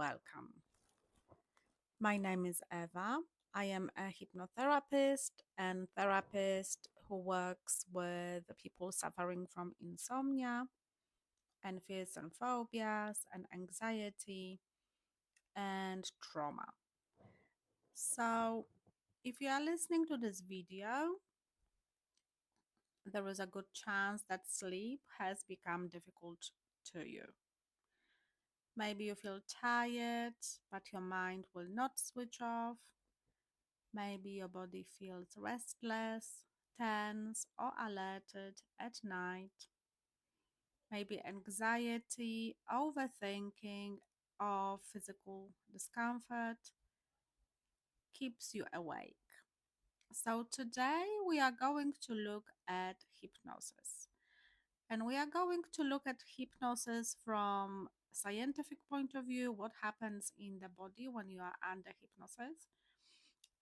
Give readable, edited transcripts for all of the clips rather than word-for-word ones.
welcome. My name is Eva. I am a hypnotherapist and therapist who works with people suffering from insomnia and fears and phobias and anxiety and trauma. So, if you are listening to this video, there is a good chance that sleep has become difficult to you. Maybe you feel tired, but your mind will not switch off. Maybe your body feels restless, tense, or alerted at night. Maybe anxiety, overthinking, or physical discomfort keeps you awake. So, today we are going to look at hypnosis. And we are going to look at hypnosis from a scientific point of view, what happens in the body when you are under hypnosis.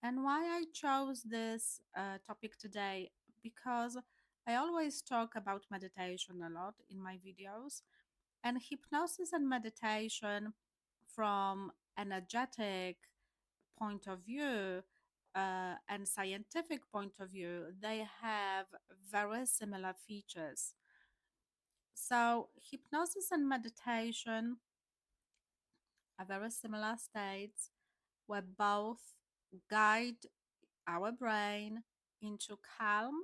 And why I chose this topic today, because I always talk about meditation a lot in my videos, and hypnosis and meditation from energetic point of view and scientific point of view, they have very similar features. So, hypnosis and meditation are very similar states where both guide our brain into calm,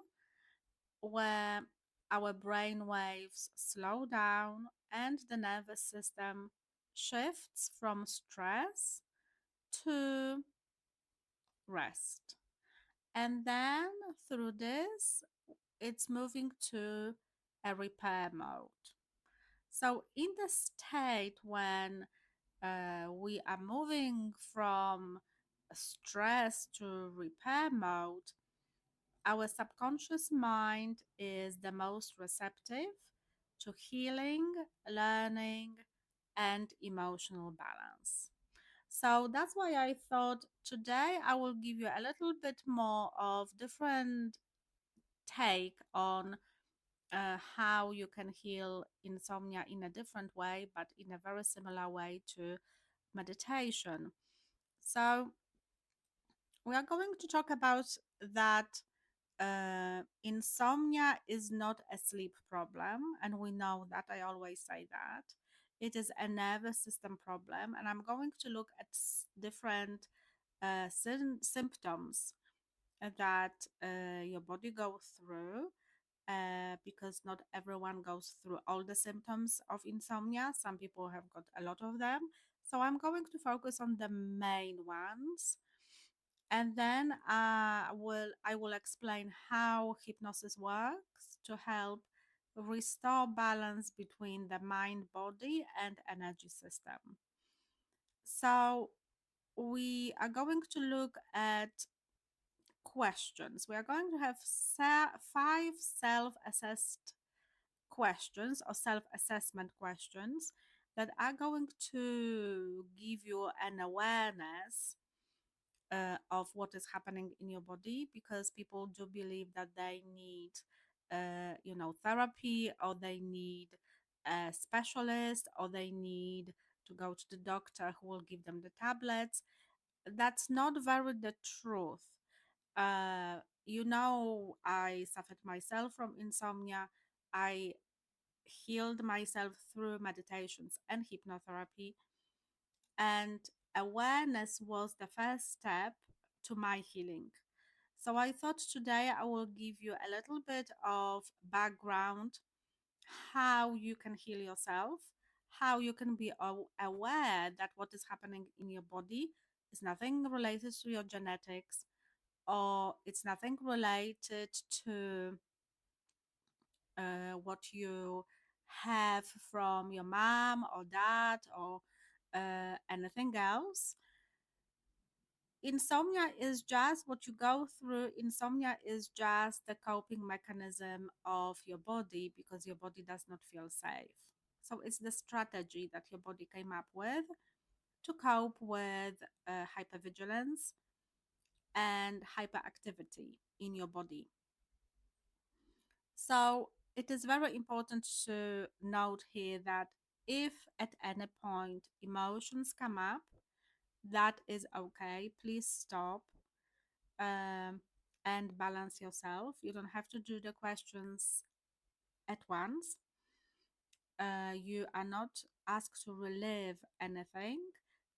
where our brain waves slow down and the nervous system shifts from stress to rest. And then through this, it's moving to a repair mode. So, in the state when we are moving from stress to repair mode, our subconscious mind is the most receptive to healing, learning, and emotional balance. So that's why I thought today I will give you a little bit more of different take on how you can heal insomnia in a different way, but in a very similar way to meditation. So we are going to talk about that insomnia is not a sleep problem, and we know that. I always say that it is a nervous system problem, and I'm going to look at different symptoms that your body goes through. Because not everyone goes through all the symptoms of insomnia. Some people have got a lot of them. So I'm going to focus on the main ones, and then I will explain how hypnosis works to help restore balance between the mind, body, and energy system. So we are going to look at questions. We are going to have 5 self-assessed questions or self-assessment questions that are going to give you an awareness of what is happening in your body, because people do believe that they need therapy, or they need a specialist, or they need to go to the doctor who will give them the tablets. That's not very the truth. I suffered myself from insomnia. I healed myself through meditations and hypnotherapy, and awareness was the first step to my healing. So I thought today I will give you a little bit of background, how you can heal yourself, how you can be aware that what is happening in your body is nothing related to your genetics, or it's nothing related to what you have from your mom or dad, or anything else. Insomnia is just what you go through. Insomnia is just the coping mechanism of your body because your body does not feel safe. So it's the strategy that your body came up with to cope with hypervigilance and hyperactivity in your body. So it is very important to note here that If at any point emotions come up, that is okay. Please stop, um, and balance yourself. You don't have to do the questions at once. You are not asked to relive anything.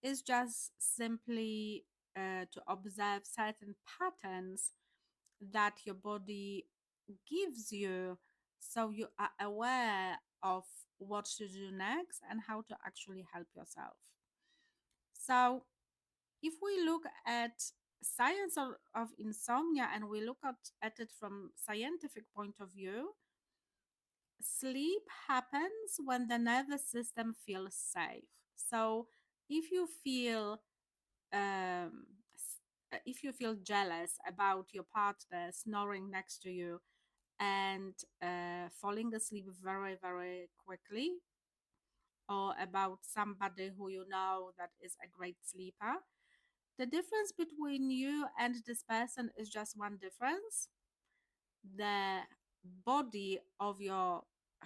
It's just simply to observe certain patterns that your body gives you, so you are aware of what to do next and how to actually help yourself. So, if we look at science of insomnia and we look at it from scientific point of view, sleep happens when the nervous system feels safe. So if you feel um, if you feel jealous about your partner snoring next to you and falling asleep very very quickly, or about somebody who you know that is a great sleeper, the difference between you and this person is just one difference: the body of your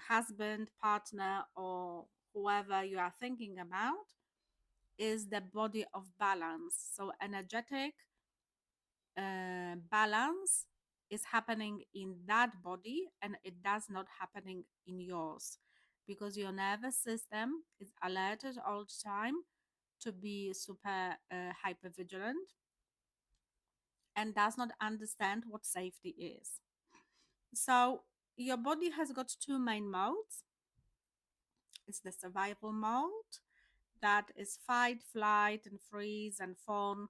husband, partner, or whoever you are thinking about is the body of balance. So, energetic balance is happening in that body and it does not happening in yours, because your nervous system is alerted all the time to be super hyper vigilant and does not understand what safety is. So your body has got two main modes. It's the survival mode, that is fight, flight, and freeze and fawn.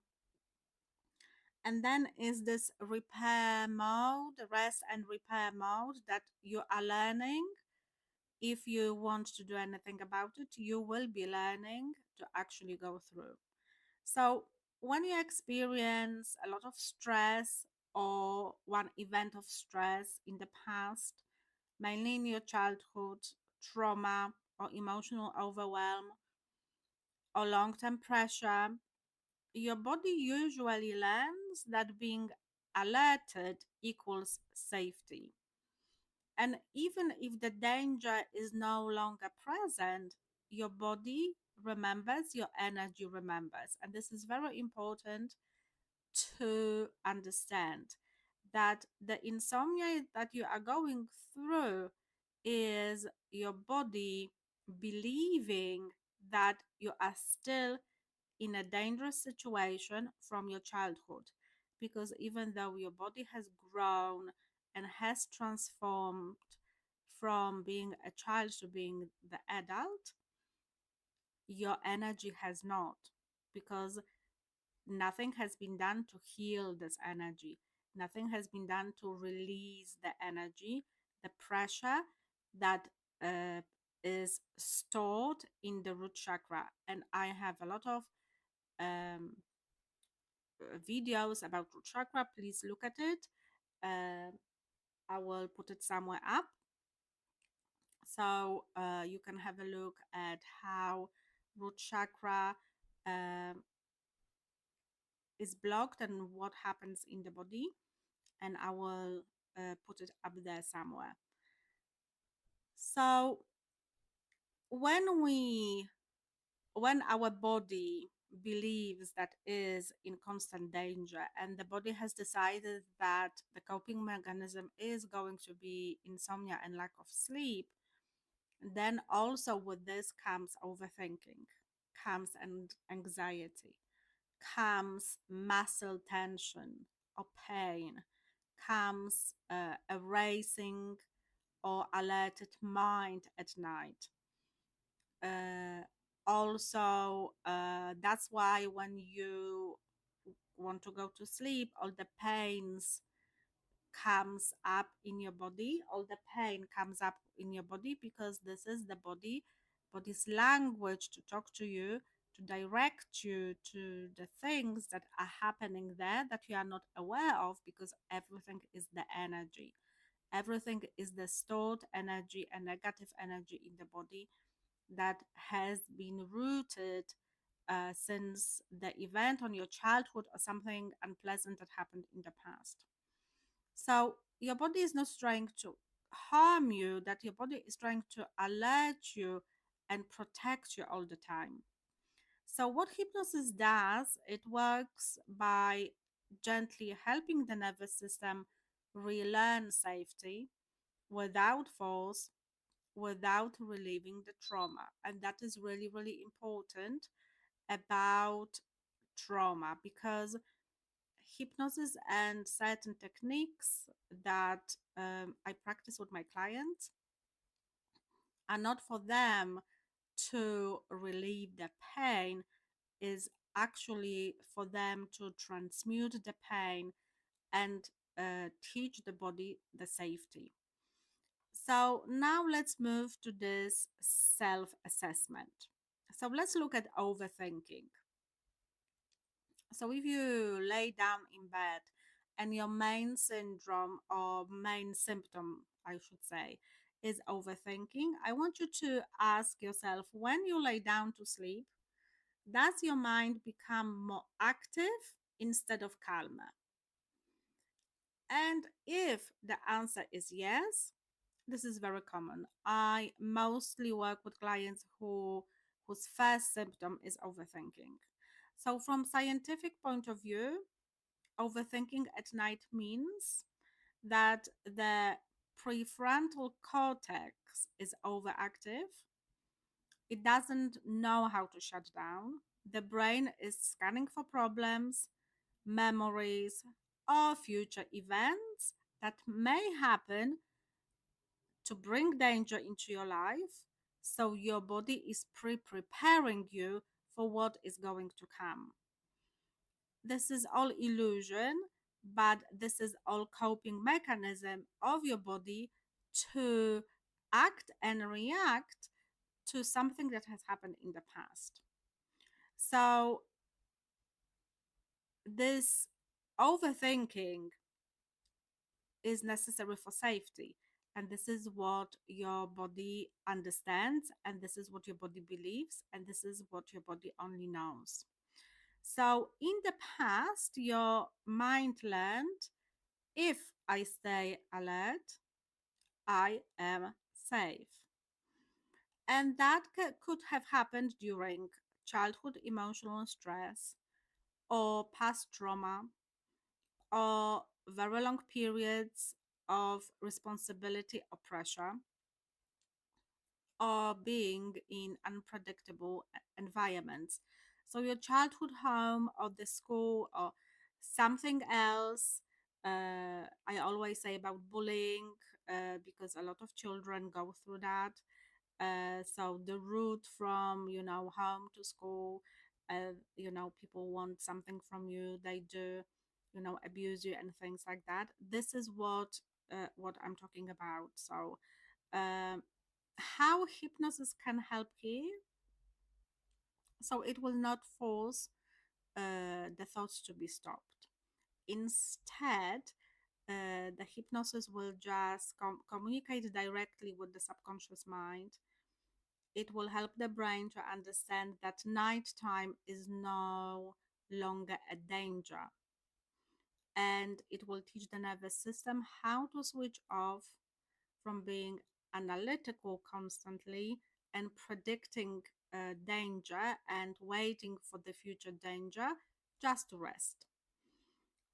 And then is this repair mode, rest and repair mode, that you are learning. If you want to do anything about it, you will be learning to actually go through. So when you experience a lot of stress or one event of stress in the past, mainly in your childhood, trauma or emotional overwhelm or long term pressure, your body usually learns that being alerted equals safety. And even if the danger is no longer present, your body remembers, your energy remembers. And this is very important to understand, that the insomnia that you are going through is your body believing that you are still in a dangerous situation from your childhood. Because even though your body has grown and has transformed from being a child to being the adult, your energy has not, because nothing has been done to heal this energy. Nothing has been done to release the energy, the pressure that uh, is stored in the root chakra. And I have a lot of um, videos about root chakra. Please look at it. Uh, I will put it somewhere up, so you can have a look at how root chakra um, is blocked and what happens in the body, and I will put it up there somewhere. So when we when our body believes that is in constant danger, and the body has decided that the coping mechanism is going to be insomnia and lack of sleep, then also with this comes overthinking, comes and anxiety, comes muscle tension or pain, comes a racing or alerted mind at night. Uh, Also, that's why when you want to go to sleep, all the pains comes up in your body, all the pain comes up in your body, because this is the body's language to talk to you, to direct you to the things that are happening there that you are not aware of, because everything is the energy. Everything is the stored energy and negative energy in the body that has been rooted since the event on your childhood or something unpleasant that happened in the past. So your body is not trying to harm you, that your body is trying to alert you and protect you all the time. So, what hypnosis does, it works by gently helping the nervous system relearn safety without force, without relieving the trauma. And that is really, really important about trauma, because hypnosis and certain techniques that I practice with my clients are not for them to relieve the pain, is actually for them to transmute the pain and teach the body the safety. So now let's move to this self assessment. So let's look at overthinking. So if you lay down in bed and your main syndrome or main symptom, I should say, is overthinking, I want you to ask yourself, when you lay down to sleep, does your mind become more active instead of calmer? And if the answer is yes, this is very common. I mostly work with clients whose first symptom is overthinking. So from scientific point of view, overthinking at night means that the prefrontal cortex is overactive. It doesn't know how to shut down. The brain is scanning for problems, memories, or future events that may happen to bring danger into your life. So your body is preparing you for what is going to come. This is all illusion, but this is all coping mechanism of your body to act and react to something that has happened in the past. So this overthinking is necessary for safety, and this is what your body understands, and this is what your body believes, and this is what your body only knows. So in the past, your mind learned, if I stay alert, I am safe. And that could have happened during childhood emotional stress or past trauma or very long periods of responsibility or pressure, or being in unpredictable environments. So, your childhood home or the school or something else. I always say about bullying, because a lot of children go through that. So the route from home to school, people want something from you, they do, abuse you and things like that. This is what I'm talking about. So um, how hypnosis can help here? So it will not force the thoughts to be stopped. Instead, the hypnosis will just communicate directly with the subconscious mind. It will help the brain to understand that nighttime is no longer a danger. And it will teach the nervous system how to switch off from being analytical constantly and predicting danger and waiting for the future danger, just to rest.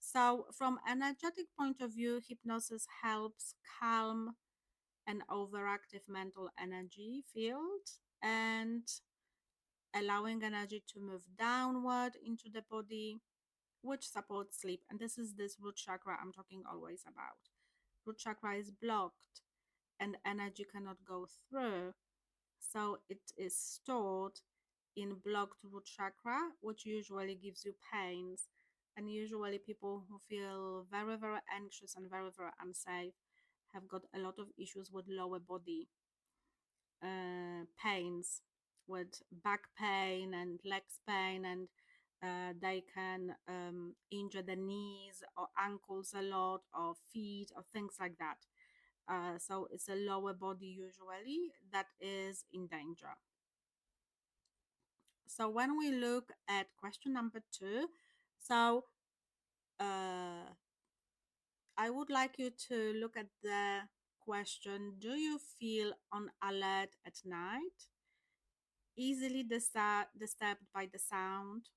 So, from energetic point of view, hypnosis helps calm an overactive mental energy field and allowing energy to move downward into the body, which supports sleep. And this is this root chakra I'm talking always about. Root chakra is blocked and energy cannot go through. So it is stored in blocked root chakra, which usually gives you pains. And usually, people who feel very, very anxious and very, very unsafe have got a lot of issues with lower body pains, with back pain and legs pain, and they can injure the knees or ankles a lot, or feet, or things like that. So it's a lower body usually that is in danger. So when we look at question number 2, so uh, I would like you to look at the question: do you feel on alert at night? easily disturbed by the sound,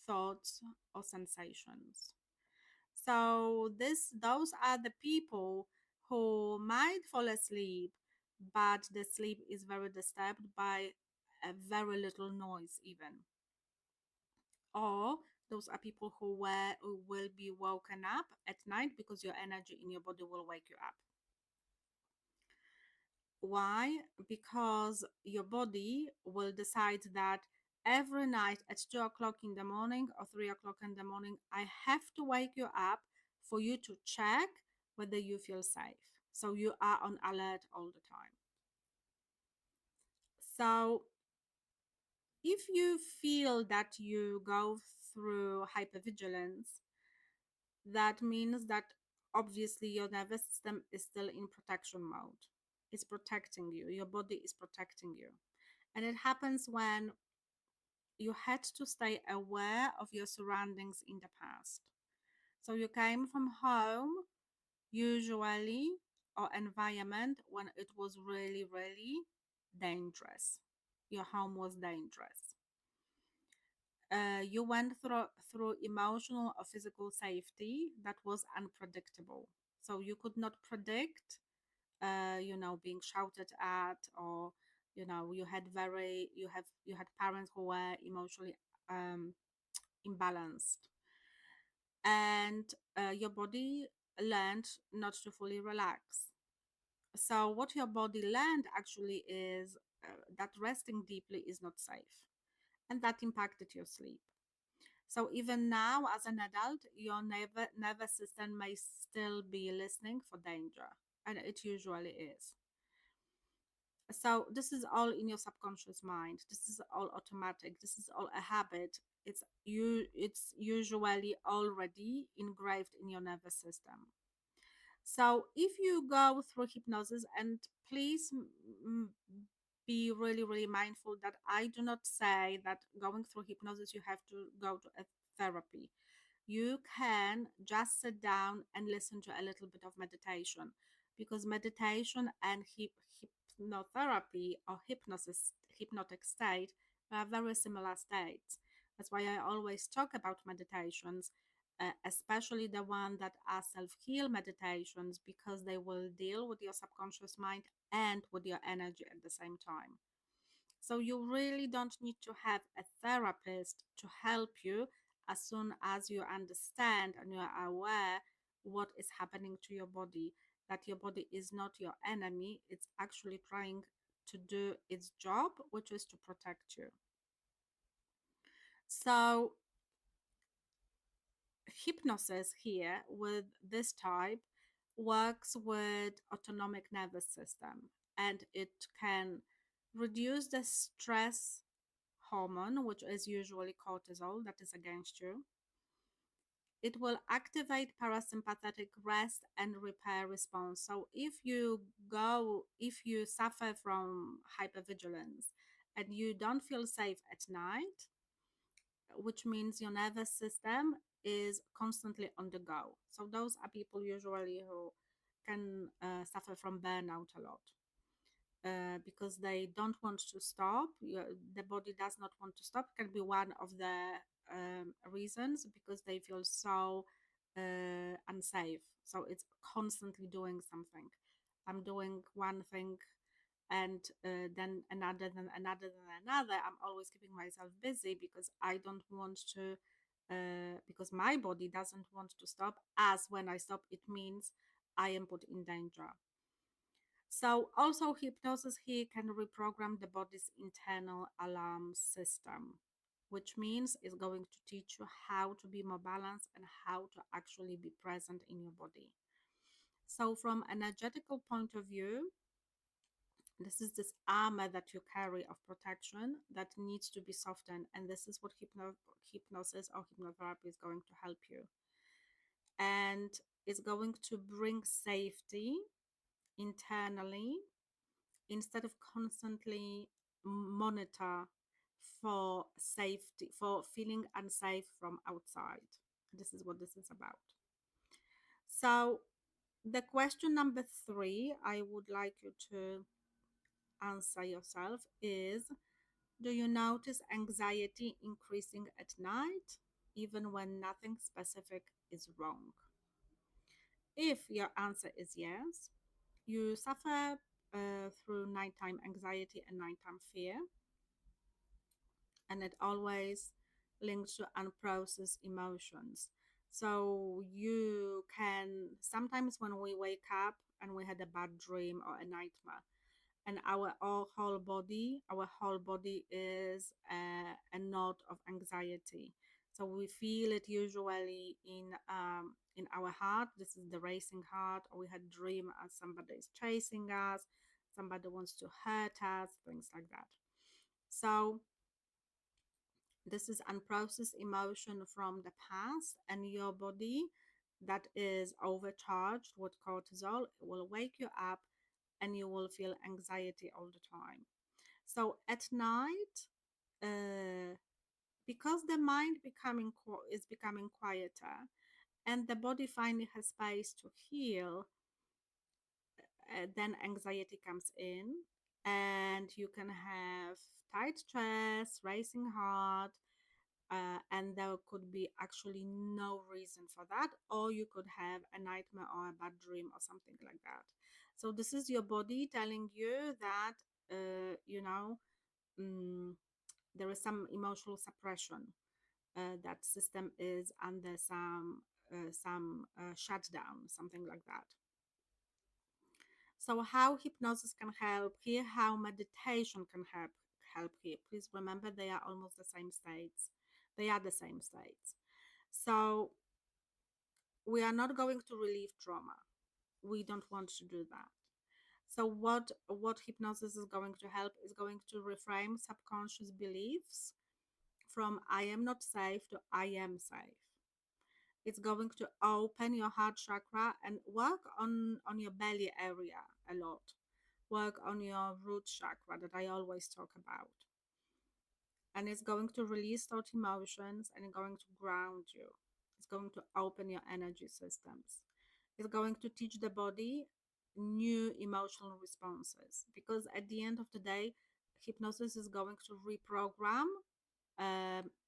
thoughts, or sensations. So those are the people who might fall asleep, but the sleep is very disturbed by a very little noise even. Or those are people who will be woken up at night because your energy in your body will wake you up. Why? Because your body will decide that every night at 2 o'clock in the morning or 3 o'clock in the morning, I have to wake you up for you to check whether you feel safe. So you are on alert all the time. So if you feel that you go through hypervigilance, that means that obviously your nervous system is still in protection mode. It's protecting you, your body is protecting you. And it happens when you had to stay aware of your surroundings in the past. So you came from home, usually, or environment when it was really, really dangerous. Your home was dangerous. You went through emotional or physical safety that was unpredictable. So you could not predict, being shouted at, or you had parents who were emotionally um, imbalanced, and your body learned not to fully relax. So what your body learned actually is that resting deeply is not safe, and that impacted your sleep. So even now, as an adult, your nervous system may still be listening for danger, and it usually is. So this is all in your subconscious mind. This is all automatic. This is all a habit. It's usually already engraved in your nervous system. So if you go through hypnosis, and please be really, really mindful that I do not say that going through hypnosis you have to go to a therapy. You can just sit down and listen to a little bit of meditation, because meditation and hypnotherapy or hypnotic state are very similar states. That's why I always talk about meditations, especially the one that are self-heal meditations, because they will deal with your subconscious mind and with your energy at the same time. So you really don't need to have a therapist to help you as soon as you understand and you are aware what is happening to your body, that your body is not your enemy, it's actually trying to do its job, which is to protect you. So hypnosis here with this type works with autonomic nervous system, and it can reduce the stress hormone, which is usually cortisol, that is against you. It will activate parasympathetic rest and repair response. So if you suffer from hypervigilance and you don't feel safe at night, which means your nervous system is constantly on the go. So those are people usually who can suffer from burnout a lot. Because they don't want to stop. The body does not want to stop. Can be one of the reasons, because they feel so unsafe. So it's constantly doing something. I'm doing one thing, and then another, then another, then another. I'm always keeping myself busy because I don't want to. Because my body doesn't want to stop, as when I stop, it means I am put in danger. So also hypnosis here can reprogram the body's internal alarm system, which means it's going to teach you how to be more balanced and how to actually be present in your body. So from an energetical point of view, this is this armor that you carry of protection that needs to be softened, and this is what hypnosis or hypnotherapy is going to help you. And it's going to bring safety internally instead of constantly monitor for safety, for feeling unsafe from outside. This is what this is about. So the question number 3 I would like you to answer yourself is, Do you notice anxiety increasing at night, even when nothing specific is wrong? If your answer is yes, you suffer through nighttime anxiety and nighttime fear, and it always links to unprocessed emotions. So you can sometimes when we wake up and we had a bad dream or a nightmare, and our whole body is a knot of anxiety. So we feel it usually in our heart. This is the racing heart, or we had dream as somebody is chasing us, somebody wants to hurt us, things like that. So this is unprocessed emotion from the past, and your body that is overcharged with cortisol will wake you up and you will feel anxiety all the time. So at night, uh, because the mind is becoming quieter and the body finally has space to heal, then anxiety comes in, and you can have tight chest, racing heart, and there could be actually no reason for that, or you could have a nightmare or a bad dream or something like that. So this is your body telling you that mm, there is some emotional suppression. That system is under some shutdown, something like that. So how hypnosis can help here, how meditation can help here. Please remember they are almost the same states. They are the same states. So we are not going to relieve trauma. We don't want to do that. So what hypnosis is going to help is going to reframe subconscious beliefs from I am not safe to I am safe. It's going to open your heart chakra and work on your belly area a lot. Work on your root chakra that I always talk about. And it's going to release thought emotions and it's going to ground you. It's going to open your energy systems. It's going to teach the body new emotional responses, because at the end of the day, hypnosis is going to reprogram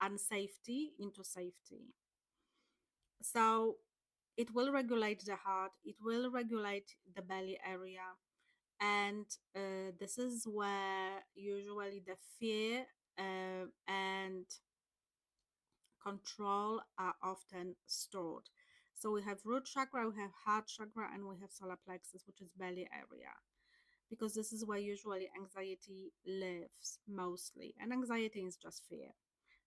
unsafety into safety. So it will regulate the heart, it will regulate the belly area, and this is where usually the fear and control are often stored. So we have root chakra, we have heart chakra, and we have solar plexus, which is belly area, because this is where usually anxiety lives mostly. And anxiety is just fear.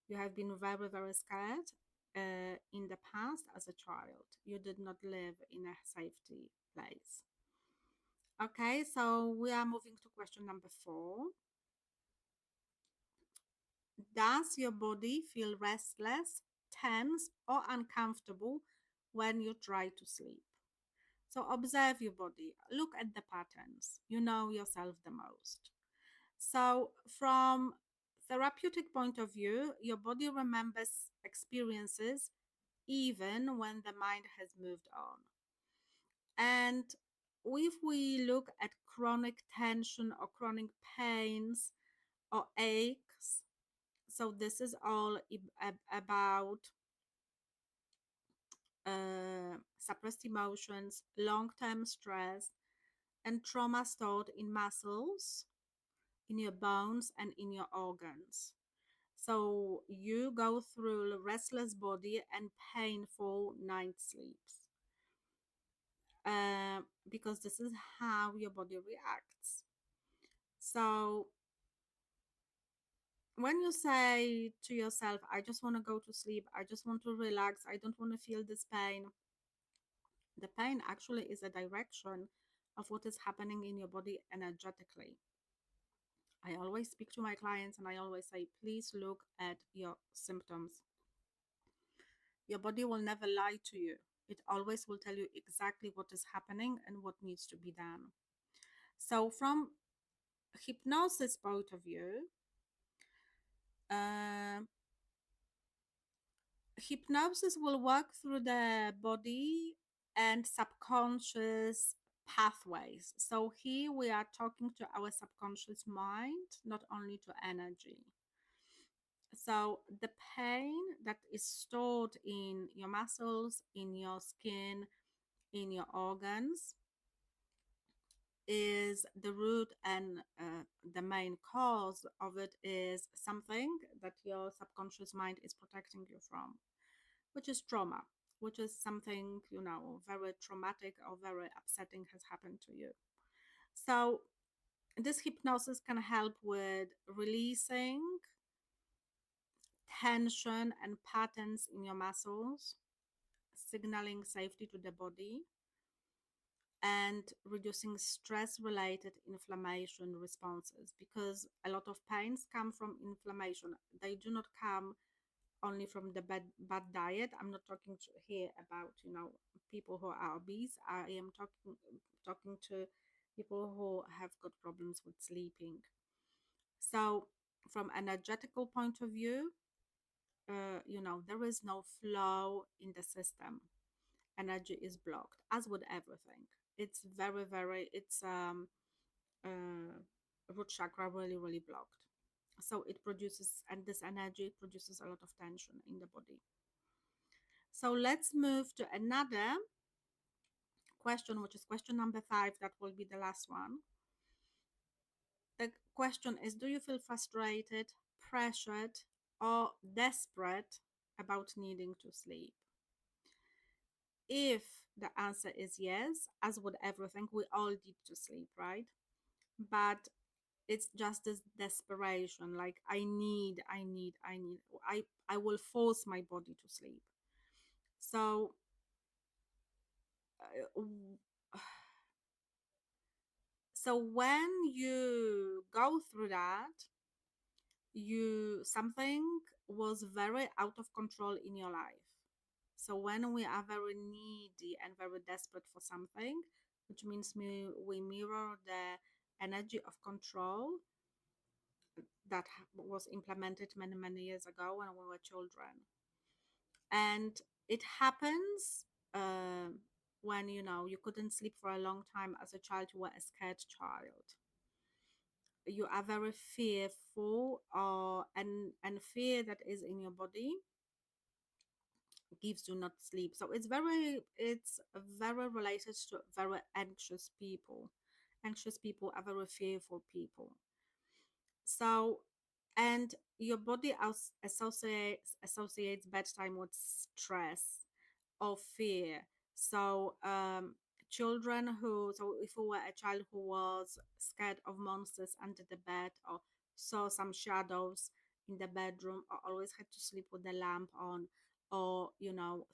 You have been very, very scared in the past as a child. You did not live in a safety place. Okay, so we are moving to question number 4. Does your body feel restless, tense, or uncomfortable when you try to sleep? So observe your body, look at the patterns. You know yourself the most. So from therapeutic point of view, your body remembers experiences even when the mind has moved on. And if we look at chronic tension or chronic pains or aches, so this is all about suppressed emotions, long-term stress, and trauma stored in muscles, in your bones, and in your organs. So you go through a restless body and painful night sleeps, because this is how your body reacts. So when you say to yourself, I just want to go to sleep, I just want to relax, I don't want to feel this pain, the pain actually is a direction of what is happening in your body energetically. I always speak to my clients and I always say, please look at your symptoms. Your body will never lie to you. It always will tell you exactly what is happening and what needs to be done. So, from hypnosis point of view, uh, hypnosis will work through the body and subconscious pathways. So here we are talking to our subconscious mind, not only to energy. So the pain that is stored in your muscles, in your skin, in your organs is the root, and the main cause of it is something that your subconscious mind is protecting you from, which is trauma, which is something, very traumatic or very upsetting has happened to you. So this hypnosis can help with releasing tension and patterns in your muscles, signaling safety to the body, and reducing stress related inflammation responses, because a lot of pains come from inflammation. They do not come only from the bad diet. I'm not talking here about people who are obese. I am talking to people who have got problems with sleeping. So from energetical point of view, there is no flow in the system. Energy is blocked, as with everything. It's very, it's uh, root chakra really, really blocked. So it produces, and this energy produces a lot of tension in the body. So let's move to another question, which is question number 5. That will be the last one. The question is, do you feel frustrated, pressured, or desperate about needing to sleep? If the answer is yes, as with everything, we all need to sleep, right? But it's just this desperation, like I will force my body to sleep. So uh, so when you go through that, you something was very out of control in your life. So when we are very needy and very desperate for something, which means we mirror the energy of control that was implemented many years ago when we were children. And it happens when you couldn't sleep for a long time as a child. You were a scared child, you are very fearful, and fear that is in your body gives you not sleep. So it's very related to very anxious people. Anxious people are very fearful people. So, and your body associates bedtime with stress or fear. So, if you were a child who was scared of monsters under the bed, or saw some shadows in the bedroom, or always had to sleep with the lamp on, or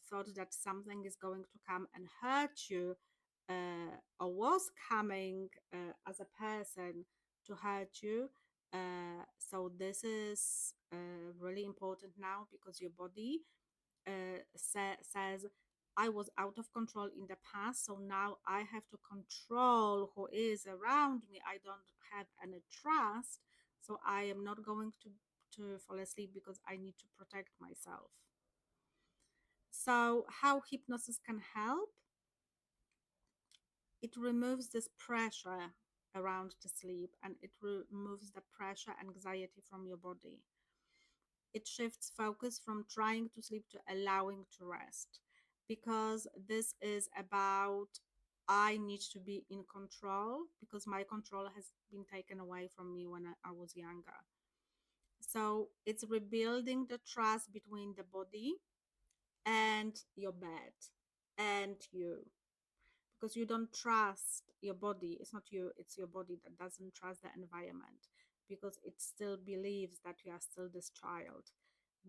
thought that something is going to come and hurt you, or was coming as a person to hurt you. So this is really important now, because your body says, I was out of control in the past, so now I have to control who is around me. I don't have any trust, so I am not going to fall asleep because I need to protect myself. So how hypnosis can help? It removes this pressure around the sleep, and it removes the pressure, anxiety from your body. It shifts focus from trying to sleep to allowing to rest, because this is about, I need to be in control because my control has been taken away from me when I was younger. So it's rebuilding the trust between the body and your bed and you, because you don't trust your body. It's not you, it's your body that doesn't trust the environment, because it still believes that you are still this child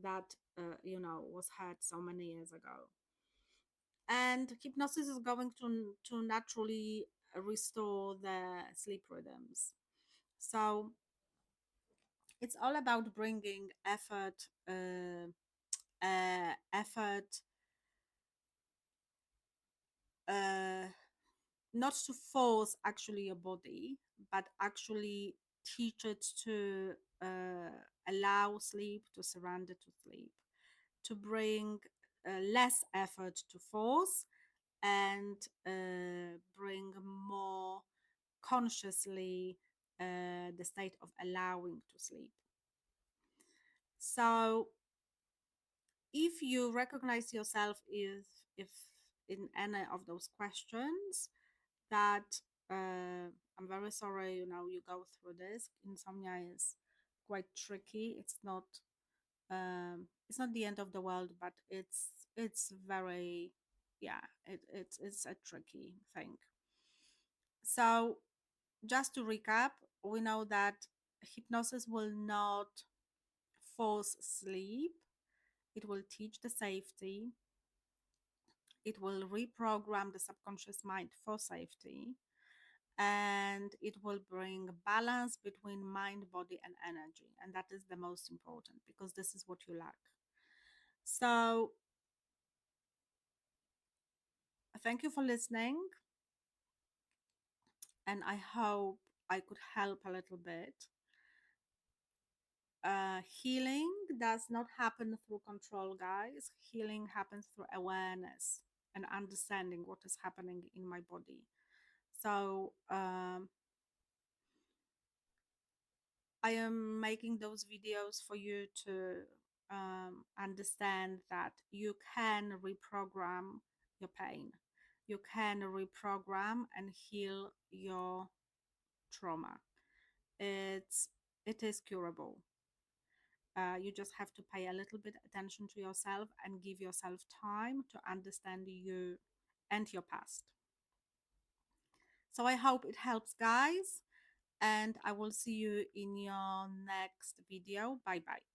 that was hurt so many years ago. And hypnosis is going to naturally restore the sleep rhythms. So it's all about bringing effort, uh, not to force actually your body, but actually teach it to allow sleep, to surrender to sleep, to bring less effort to force, and bring more consciously the state of allowing to sleep. So if you recognize yourself, if in any of those questions, that I'm very sorry, you go through this. Insomnia is quite tricky. It's not the end of the world, but it's very, yeah, it's a tricky thing. So just to recap, we know that hypnosis will not force sleep. It will teach the safety. It will reprogram the subconscious mind for safety. And it will bring balance between mind, body, and energy. And that is the most important, because this is what you lack. So thank you for listening. And I hope I could help a little bit. Healing does not happen through control, guys. Healing happens through awareness and understanding what is happening in my body. So I am making those videos for you to understand that you can reprogram your pain. You can reprogram and heal your trauma. It's it is curable. You just have to pay a little bit attention to yourself and give yourself time to understand you and your past. So I hope it helps, guys, and I will see you in your next video. Bye bye.